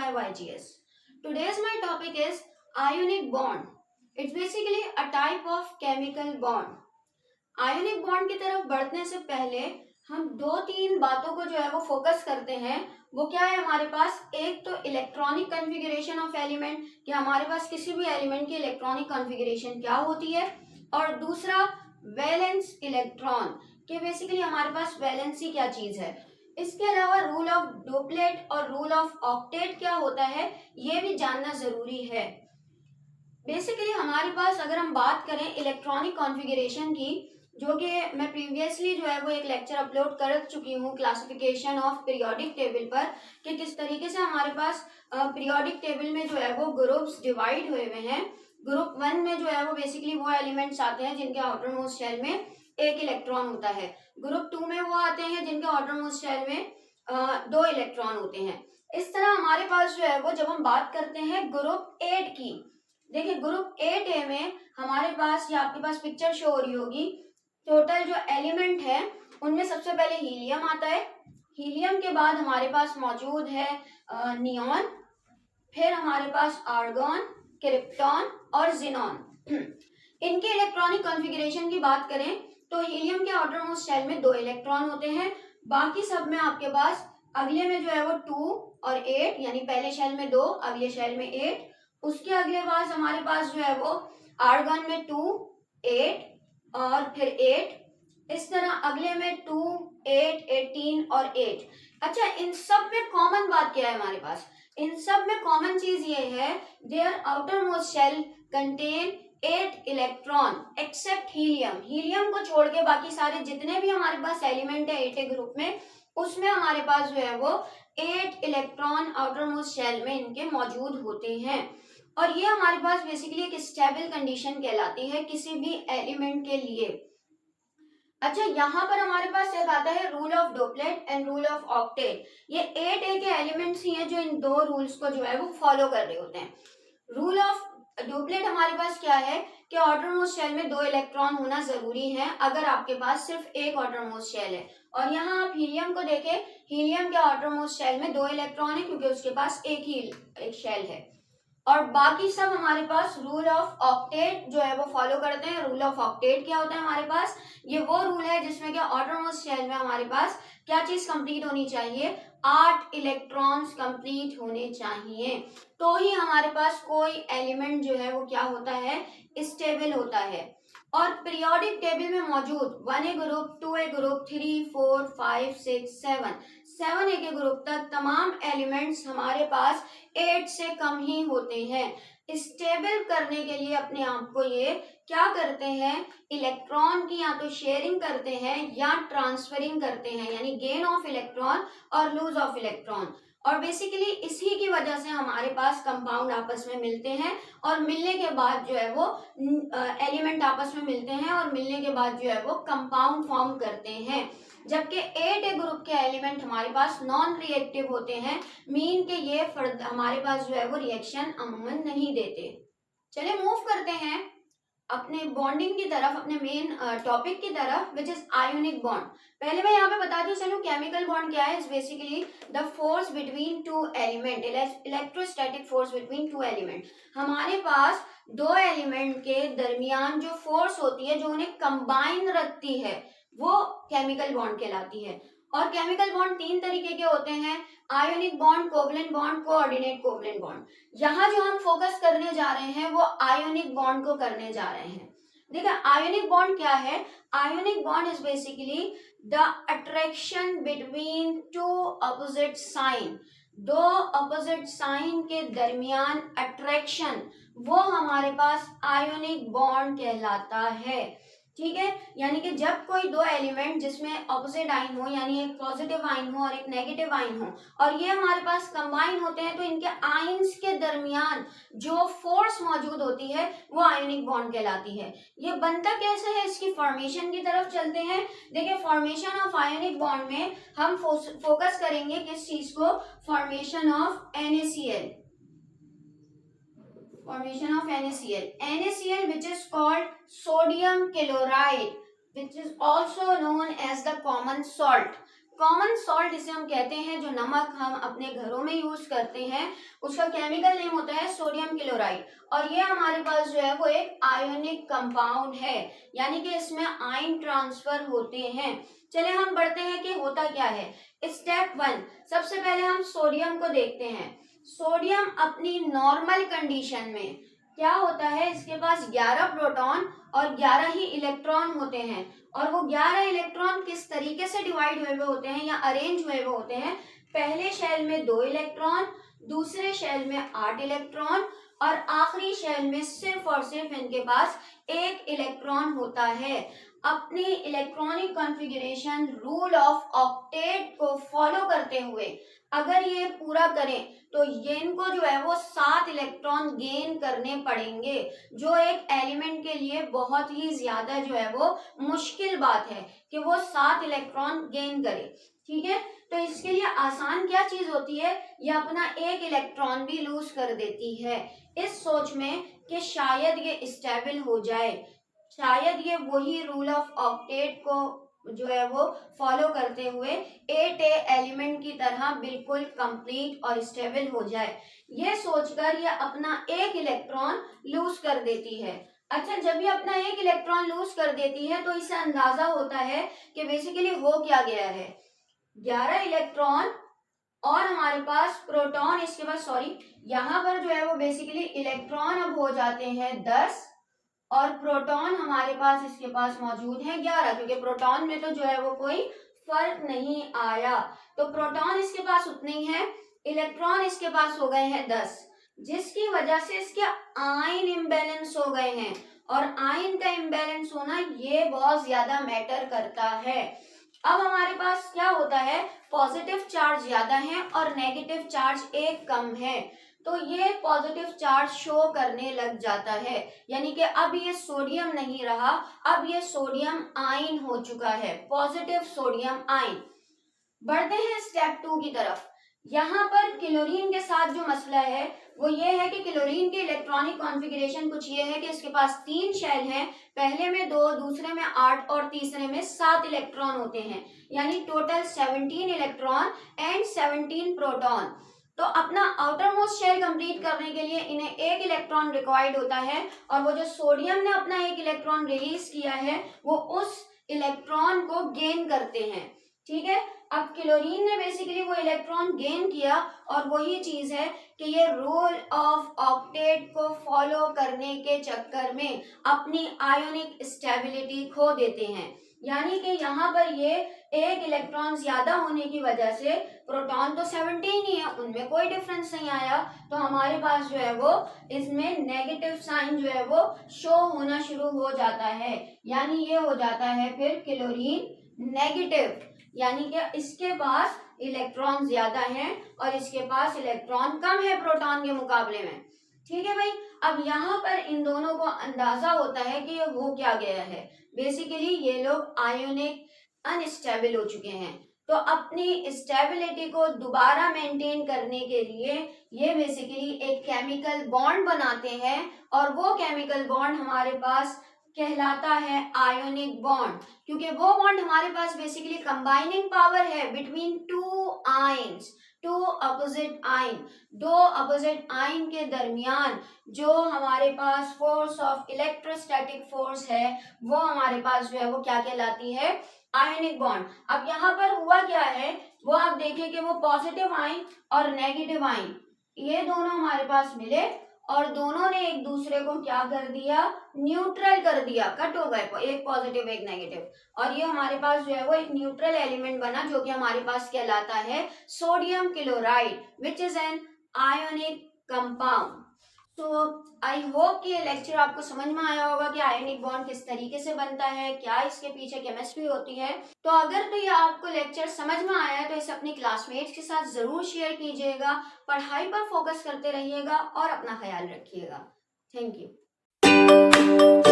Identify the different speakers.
Speaker 1: by YGS. Today's my topic is ionic bond. It's basically a type of chemical bond. Ionic bond की तरफ बढ़ने से पहले हम दो तीन बातों को जो है वो फोकस करते हैं. वो क्या है हमारे पास? एक तो इलेक्ट्रॉनिक कॉन्फ़िगरेशन ऑफ एलिमेंट, कि हमारे पास किसी भी एलिमेंट की इलेक्ट्रॉनिक कॉन्फ़िगरेशन क्या होती है, और दूसरा वैलेंस इलेक्ट्रॉन, कि बेसिकली हमारे पास वैलेंसी क्या चीज है. इसके अलावा रूल ऑफ डुप्लेट और रूल ऑफ ऑक्टेट क्या होता है ये भी जानना जरूरी है. बेसिकली हमारे पास अगर हम बात करें इलेक्ट्रॉनिक कॉन्फ़िगरेशन की, जो कि मैं प्रीवियसली जो है वो एक लेक्चर अपलोड कर चुकी हूँ क्लासिफिकेशन ऑफ पीरियोडिक टेबल पर, कि किस तरीके से हमारे पास पीरियोडिक टेबल में जो है वो ग्रुप्स डिवाइड हुए हुए हैं. ग्रुप 1 में जो है वो बेसिकली वो एलिमेंट्स आते हैं जिनके आउटर मोस्ट शेल में एक इलेक्ट्रॉन होता है. ग्रुप 2 में वो आते हैं जिनके आउटर मोस्ट शेल में 2 इलेक्ट्रॉन होते हैं. इस तरह हमारे पास जो है वो जब हम बात करते हैं ग्रुप 8 की, देखिए ग्रुप 8A में हमारे पास, या आपके पास पिक्चर शो हो रही होगी, टोटल जो एलिमेंट है उनमें सबसे पहले हीलियम आता है. हीलियम के बाद हमारे पास मौजूद है नियॉन, फिर हमारे पास आर्गॉन, क्रिप्टॉन और जिनॉन. इनके इलेक्ट्रॉनिक कॉन्फ़िगरेशन की बात करें तो हीलियम के आउटर मोस्ट शेल में 2 इलेक्ट्रॉन होते हैं. बाकी सब में आपके पास अगले में जो है वो 2 और 8, यानी पहले शेल में 2, अगले शेल में 8. उसके अगले पास हमारे पास जो है वो आर्गन में 2, 8 और फिर 8. इस तरह अगले में 2, 8, 18 और 8. अच्छा, इन सब में कॉमन बात क्या है हमारे पास? इन सब में कॉमन चीज ये है, their outermost shell contain 8 electron except helium. Helium को छोड़ के बाकी सारे जितने भी हमारे पास एलिमेंट है 8 ग्रुप में, उसमें हमारे पास जो है वो 8 इलेक्ट्रॉन आउटर मोस्ट शेल में इनके मौजूद होते हैं. और ये हमारे पास बेसिकली एक स्टेबल कंडीशन कहलाती है किसी भी एलिमेंट के लिए. अच्छा, यहाँ पर हमारे पास एक आता है rule of duplet and rule of octet. ये 8A के एलिमेंट्स ही हैं जो इन दो रूल्स को जो है वो फॉलो कर रहे होते हैं. रूल ऑफ डुप्लेट हमारे पास क्या है कि आउटर मोस्ट शेल में 2 इलेक्ट्रॉन होना जरूरी है अगर आपके पास सिर्फ एक आउटर मोस्ट शेल है. और यहाँ आप हीलियम को देखें, हीलियम के आउटर मोस्ट शेल में 2 इलेक्ट्रॉन है क्योंकि उसके पास एक शेल है. और बाकी सब हमारे पास रूल ऑफ ऑक्टेट जो है वो फॉलो करते हैं. रूल ऑफ ऑक्टेट क्या होता है हमारे पास? ये वो रूल है जिसमें कि आउटर मोस्ट शेल में हमारे पास क्या चीज कंप्लीट होनी चाहिए? 8 इलेक्ट्रॉन्स कंप्लीट होने चाहिए, तो ही हमारे पास कोई एलिमेंट जो है वो क्या होता है? स्टेबल होता है. और पीरियोडिक टेबल में मौजूद 1A group, 2A group, 3, 4, 5, 6, 7A के ग्रुप तक तमाम एलिमेंट्स हमारे पास 8 से कम ही होते हैं. स्टेबल करने के लिए अपने आप को ये क्या करते हैं? इलेक्ट्रॉन की या तो शेयरिंग करते हैं या ट्रांसफरिंग करते हैं, यानी गेन ऑफ इलेक्ट्रॉन और लूज ऑफ इलेक्ट्रॉन. और बेसिकली इसी की वजह से हमारे पास कंपाउंड आपस में मिलते हैं, और मिलने के बाद जो है वो एलिमेंट आपस में मिलते हैं, और मिलने के बाद जो है वो कंपाउंड फॉर्म करते हैं. जबकि 8A ग्रुप के एलिमेंट हमारे पास नॉन रिएक्टिव होते हैं, मीन के ये हमारे पास जो है वो रिएक्शन अमूमन नहीं देते. चलिए मूव करते हैं अपने बॉन्डिंग की तरफ, अपने मेन टॉपिक की तरफ, विच इज आयोनिक बॉन्ड. पहले मैं यहाँ पे बता दूं चलो केमिकल बॉन्ड क्या है. Is basically the force between two element, electrostatic force between two element. हमारे पास 2 एलिमेंट के दरमियान जो फोर्स होती है, जो उन्हें कंबाइन रखती है, वो केमिकल बॉन्ड कहलाती है. और केमिकल बॉन्ड 3 तरीके के होते हैं: ionic bond, covalent bond, coordinate covalent bond. यहाँ जो हम फोकस करने जा रहे हैं वो आयोनिक बॉन्ड को करने जा रहे हैं. देखिए आयोनिक बॉन्ड क्या है? Ionic bond is basically the attraction between 2 opposite sign. 2 opposite sign के दरमियान अट्रैक्शन, वो हमारे पास आयोनिक बॉन्ड कहलाता है. ठीक है, यानी कि जब कोई 2 एलिमेंट जिसमें ऑपोजिट आइन हो, यानी एक पॉजिटिव आइन हो और एक नेगेटिव आइन हो, और ये हमारे पास कंबाइन होते हैं, तो इनके आइंस के दरमियान जो फोर्स मौजूद होती है वो आयोनिक बॉन्ड कहलाती है. ये बनता कैसे है, इसकी फॉर्मेशन की तरफ चलते हैं. देखिए फॉर्मेशन ऑफ आयोनिक बॉन्ड में हम फोकस करेंगे किस चीज को? Formation of NaCl. Formation of NaCl. NaCl, which is called sodium chloride, which is also known as the common salt. Common salt जिसे हम कहते हैं, जो नमक हम अपने घरों में यूज करते हैं, उसका केमिकल नेम होता है सोडियम क्लोराइड। और ये हमारे पास जो है वो एक आयोनिक कंपाउंड है, यानी कि इसमें आयन ट्रांसफर होते हैं। चलिए हम बढ़ते हैं कि होता क्या है। स्टेप 1, सबसे पहले हम सोडियम को देखते हैं। सोडियम अपनी नॉर्मल कंडीशन में क्या होता है, इसके पास 11 प्रोटॉन और 11 ही इलेक्ट्रॉन होते हैं। और वो 11 इलेक्ट्रॉन किस तरीके से डिवाइड हुए होते हैं या अरेंज हुए होते हैं, पहले शेल में 2 इलेक्ट्रॉन, दूसरे शेल में 8 इलेक्ट्रॉन और आखिरी शेल में सिर्फ और सिर्फ इनके पास 1 इलेक्ट्रॉन होता है। अपनी electronic configuration rule of octet को फॉलो करते हुए अगर ये पूरा करें तो ये इनको जो है वो 7 इलेक्ट्रॉन गेन करने पड़ेंगे, जो एक एलिमेंट के लिए बहुत ही ज्यादा जो है वो मुश्किल बात है कि वो 7 इलेक्ट्रॉन गेन करे। ठीक है, तो इसके लिए आसान क्या चीज होती है, ये अपना 1 इलेक्ट्रॉन भी लूज कर देती है, इस सोच में कि शायद ये स्टेबल हो जाए, शायद ये वही रूल ऑफ ऑक्टेट को जो है वो फॉलो करते हुए 8A एलिमेंट की तरह बिल्कुल कंप्लीट और स्टेबल हो जाए। ये सोचकर ये अपना 1 इलेक्ट्रॉन लूज कर देती है। अच्छा, जब ये अपना 1 इलेक्ट्रॉन लूज कर देती है तो इससे अंदाजा होता है कि बेसिकली हो क्या गया है। 11 इलेक्ट्रॉन और हमारे पास प्रोटॉन, इसके बाद सॉरी यहाँ पर जो है वो बेसिकली इलेक्ट्रॉन अब हो जाते हैं 10 और प्रोटॉन हमारे पास इसके पास मौजूद है 11, क्योंकि प्रोटॉन में तो जो है वो कोई फर्क नहीं आया। तो प्रोटॉन इसके पास उतने ही है, इलेक्ट्रॉन इसके पास हो गए हैं 10, जिसकी वजह से इसके आयन इम्बैलेंस हो गए हैं। और आयन का इम्बैलेंस होना ये बहुत ज्यादा मैटर करता है। अब हमारे पास क्या होता है, पॉजिटिव चार्ज ज्यादा है और नेगेटिव चार्ज एक कम है, तो ये पॉजिटिव चार्ज शो करने लग जाता है, यानी कि अब ये सोडियम नहीं रहा, अब ये सोडियम आयन हो चुका है, पॉजिटिव सोडियम आयन। बढ़ते हैं स्टेप 2 की तरफ। यहाँ पर क्लोरीन के साथ जो मसला है वो ये है कि क्लोरीन के इलेक्ट्रॉनिक कॉन्फ़िगरेशन कुछ ये है कि इसके पास 3 शेल हैं, पहले में 2, दूसरे में 8 और तीसरे में 7 इलेक्ट्रॉन होते हैं, यानी टोटल 17 इलेक्ट्रॉन एंड 17 प्रोटॉन। तो अपना आउटर मोस्ट शेल कंप्लीट करने के लिए इन्हें 1 इलेक्ट्रॉन रिक्वायर्ड होता है, और वो जो सोडियम ने अपना 1 इलेक्ट्रॉन रिलीज किया है वो उस इलेक्ट्रॉन को गेन करते हैं। ठीक है, अब क्लोरीन ने बेसिकली वो इलेक्ट्रॉन गेन किया, और वही चीज है कि ये रूल ऑफ ऑक्टेट को फॉलो करने के चक्कर में अपनी आयोनिक स्टेबिलिटी खो देते हैं, यानी कि यहाँ पर ये 1 इलेक्ट्रॉन ज्यादा होने की वजह से प्रोटॉन तो 17 ही है, उनमें कोई डिफरेंस नहीं आया, तो हमारे पास जो है वो इसमें नेगेटिव साइन जो है वो शो होना शुरू हो जाता है, यानी ये हो जाता है फिर क्लोरीन नेगेटिव, यानी कि इसके पास इलेक्ट्रॉन ज्यादा हैं और इसके पास इलेक्ट्रॉन कम है प्रोटॉन के मुकाबले में। ठीक है भाई, अब यहाँ पर इन दोनों को अंदाजा होता है कि ये हो क्या गया है, बेसिकली ये लोग आयोनिक अनस्टेबल हो चुके हैं। तो अपनी स्टेबिलिटी को दोबारा मेंटेन करने के लिए ये बेसिकली एक केमिकल बॉन्ड बनाते हैं, और वो केमिकल बॉन्ड हमारे पास कहलाता है आयोनिक बॉन्ड, क्योंकि वो बॉन्ड हमारे पास बेसिकली कंबाइनिंग पावर है between 2 ions, 2 opposite ion, 2 opposite ion के दरमियान जो हमारे पास फोर्स ऑफ इलेक्ट्रोस्टैटिक फोर्स है वो हमारे पास जो है वो क्या कहलाती है, आयोनिक बॉन्ड। अब यहाँ पर हुआ क्या है, वो आप देखिए कि वो पॉजिटिव आयन और नेगेटिव आयन ये दोनों हमारे पास मिले और दोनों ने एक दूसरे को क्या कर दिया, न्यूट्रल कर दिया, कट हो गए, एक पॉजिटिव एक नेगेटिव, और ये हमारे पास जो है वो एक न्यूट्रल एलिमेंट बना जो कि हमारे पास कहलाता है sodium chloride, which is an ionic compound. तो आई होप कि ये लेक्चर आपको समझ में आया होगा कि आयोनिक बॉन्ड किस तरीके से बनता है, क्या इसके पीछे केमिस्ट्री होती है। तो अगर तो ये आपको लेक्चर समझ में आया है तो इसे अपनी क्लासमेट्स के साथ जरूर शेयर कीजिएगा, पढ़ाई पर फोकस करते रहिएगा और अपना ख्याल रखिएगा। Thank you.